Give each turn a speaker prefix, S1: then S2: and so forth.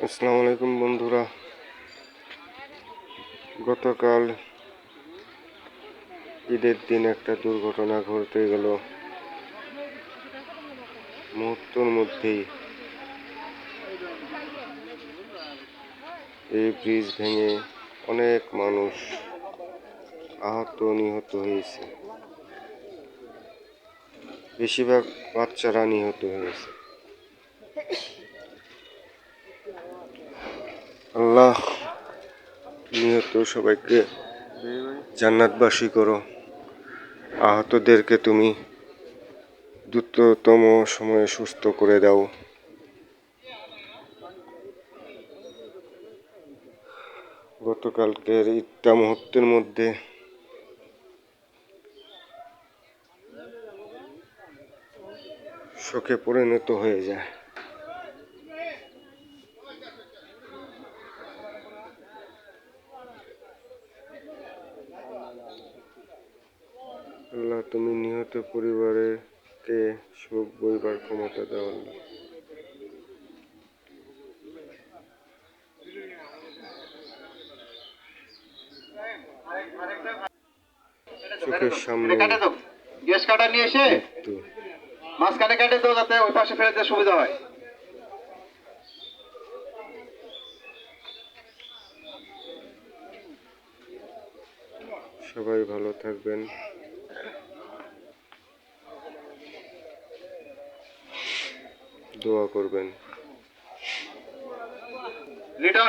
S1: আসসালামু আলাইকুম বন্ধুরা। গতকাল ঈদের দিন একটা দুর্ঘটনা ঘটে গেল। মুহূর্তের মধ্যেই এই ব্রিজ ভেঙে অনেক মানুষ আহত নিহত হয়েছে, বেশিরভাগ বাচ্চারা নিহত হয়েছে। আল্লাহ নিহত সবাইকে জান্নাতবাসী করো, আহতদেরকে তুমি দ্রুততম সময়ে সুস্থ করে দাও। গতকালকের ঈদটা মুহূর্তের মধ্যে শোকে পরিণত হয়ে যায়। আল্লাহ তুমি নিহত পরিবারকে শোক বইবার ক্ষমতা দাও আল্লাহ। চোখের সামনে মৃত্যু।
S2: মাঝখানে কেটে দাও যাতে ওই পাশে ফেলে দিতে সুবিধা হয়।
S1: সবাই ভালো থাকবেন, দোয়া করবেন।
S2: লিটন